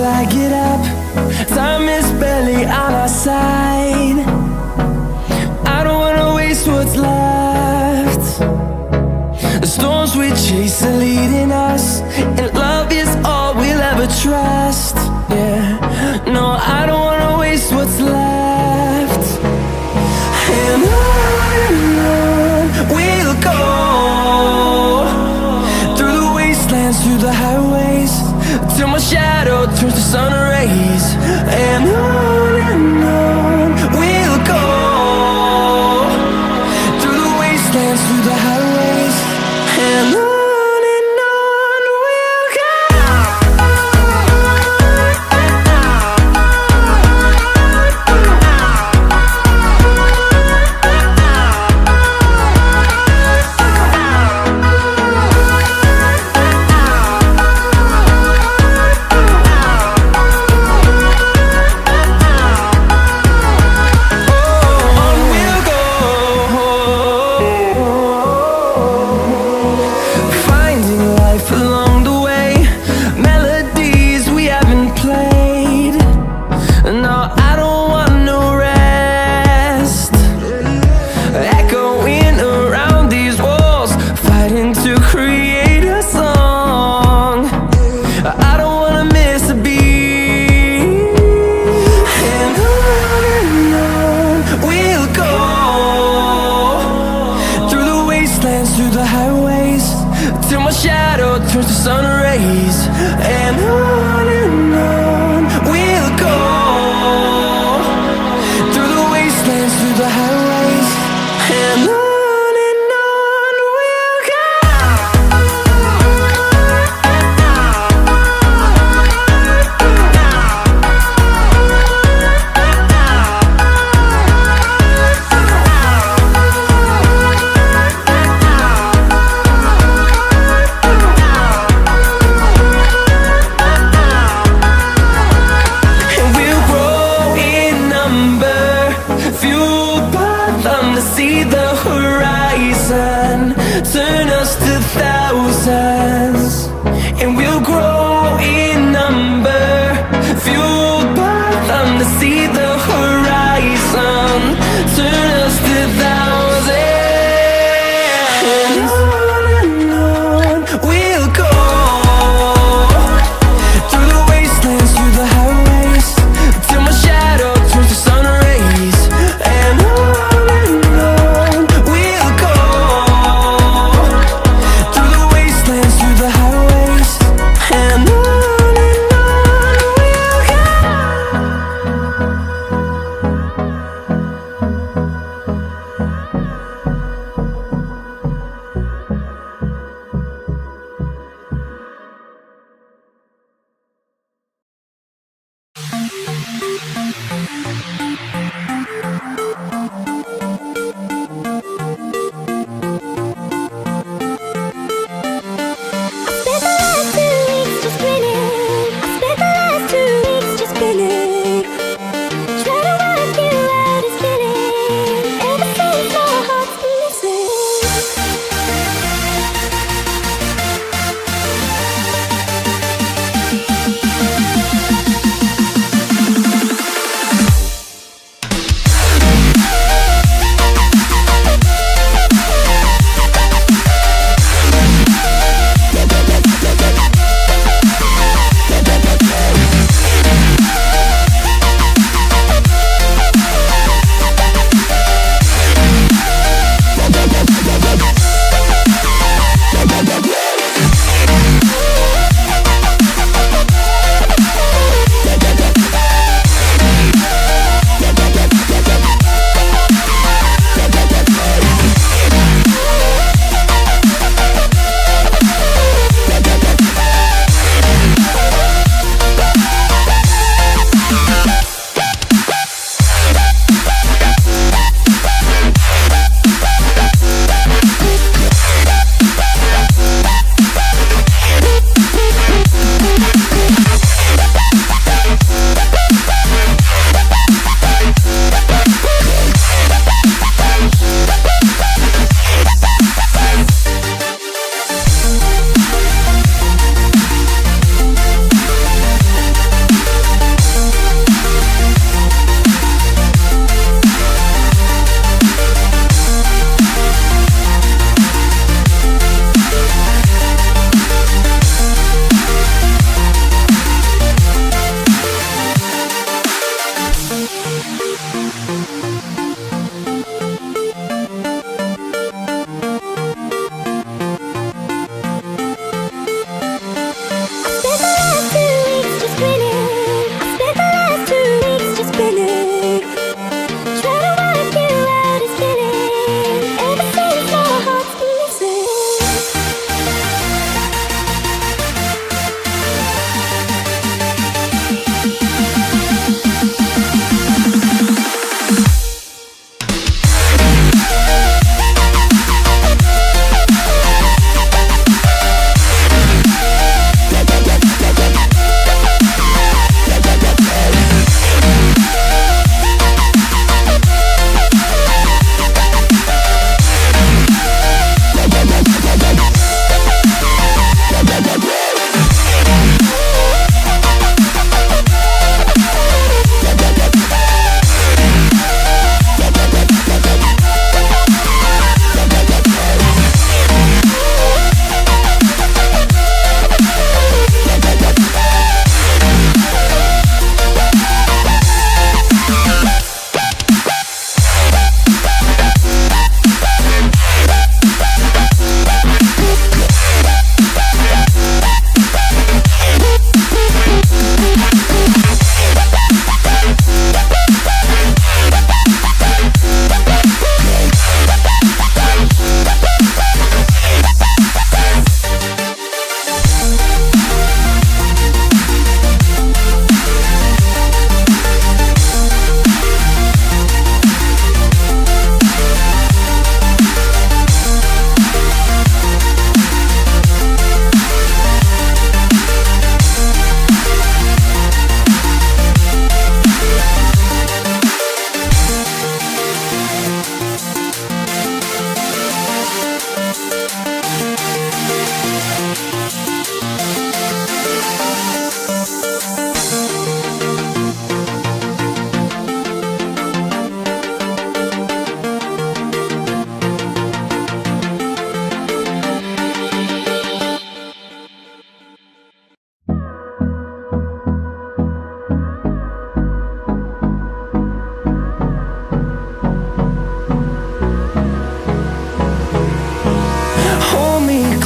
I get up. Time is barely on our side. I don't wanna waste what's left. The storms we chase are leading us, and love is all we'll ever trust. Yeah, no, I don't wanna waste what's left. And on we'll go, through the wastelands, through the highways, till my shadow turns to sun rays. And on we'll go, through the wastelands, through the highways, and on we'll go. Through the highways, till my shadow turns to sun rays. And on we'll go, through the wastelands, through the highways, and on. See the horizon turn us to thousands, and we'll grow in number, fueled by them. To see the horizon turn us to thousands, and on we'll go, through the wastelands, through the highways, till my shadow turns to sun rays. And on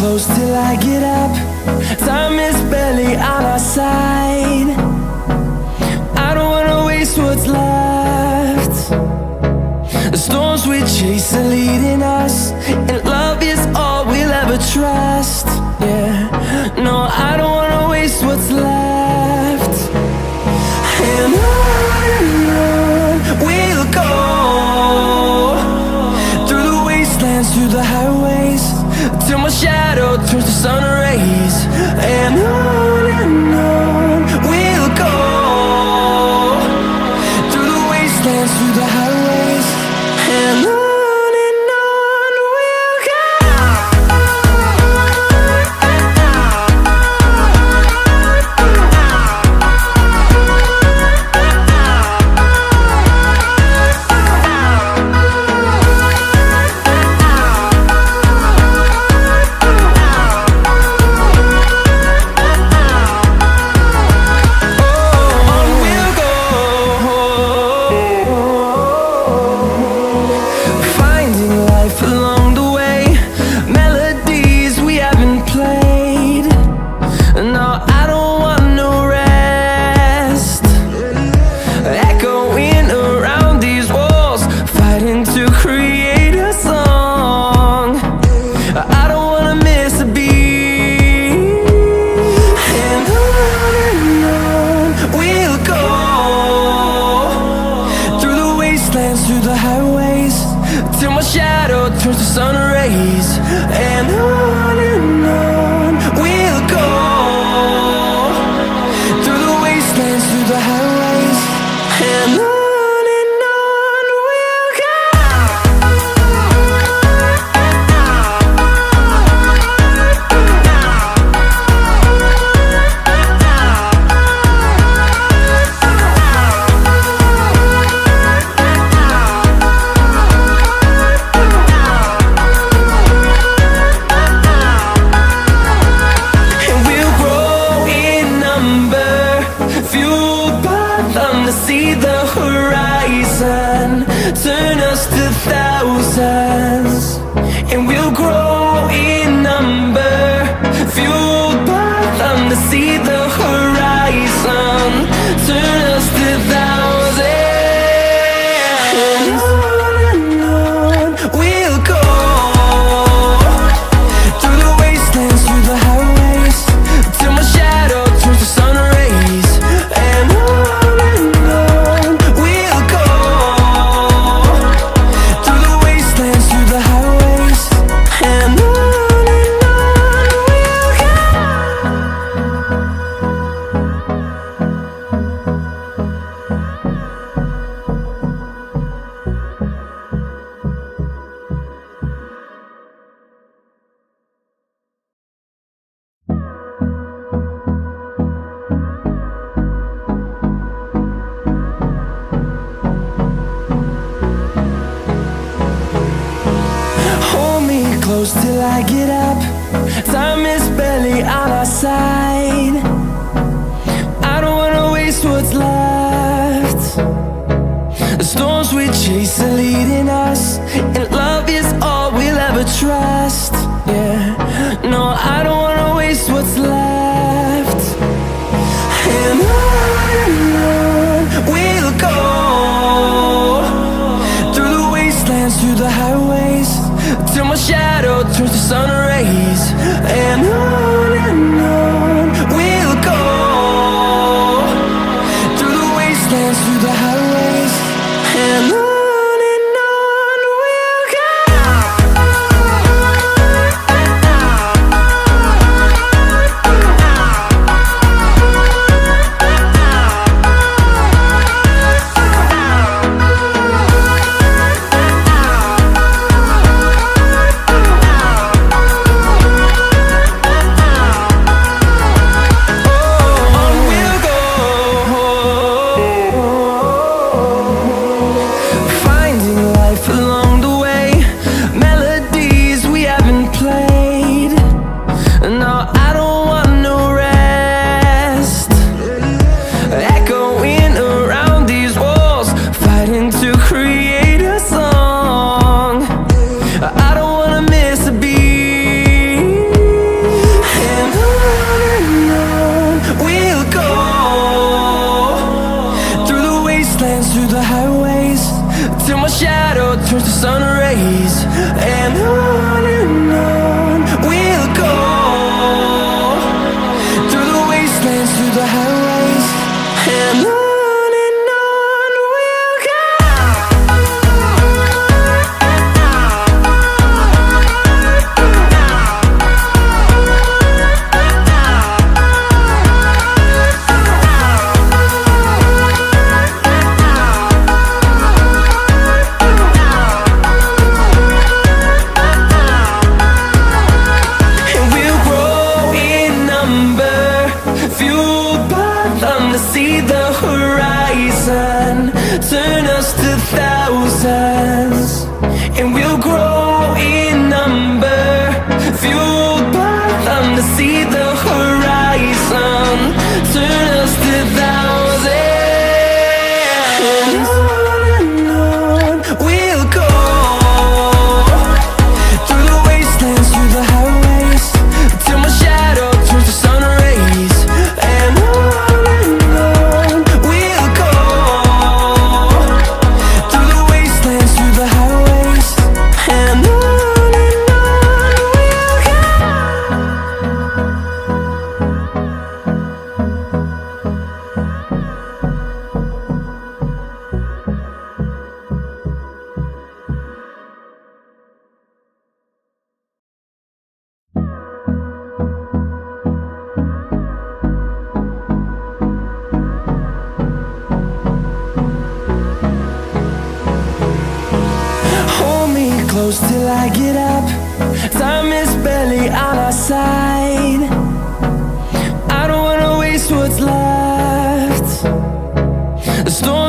close till I get up. Time is barely on our side. I don't wanna waste what's left. The storms we chase are leading us, and love is all we'll ever trust. Yeah, no, I don't wanna waste what's left. And on we'll go, through the wastelands, through the highways, till my shadow turns to sun rays. And on we'll go, through the wastelands, through the highways, and on we'll go. Through the highways, till my shadow turns to sun rays. And on we'll go, through the wastelands, through the highways, and on we'll go. turn us to thousands, and we'll grow in number, fueled by them to see the horizon, turn us to thousands. And on we'll go, through the wastelands, through the highways, till my shadow turns to sun rays. And on we'll go, through the wastelands, through the highways. And on we'll go. Hold me close till I get up. Time is barely on our side. I don't wanna waste what's left. The storms we chase are leading us, and love is all we'll ever trust. Yeah, no, I don't wanna waste what's left. And on we'll go, through the wastelands, through the highways, till my shadow turns to sun rays. And on we'll go, through the wastelands, through the highways. And on we'll go. Through the highways, till my shadow turns to sun rays. And on we'll go, through the wastelands, through the highways. And on we'll go. See the horizon, turn us to thousands, and we'll grow in number, fueled by them to see the horizon, turn us to thousands. And on we'll go, through the wastelands, through the highways, till my shadow turns to sun rays. And close till I get up. Time is barely on our side. I don't wanna waste what's left. The storms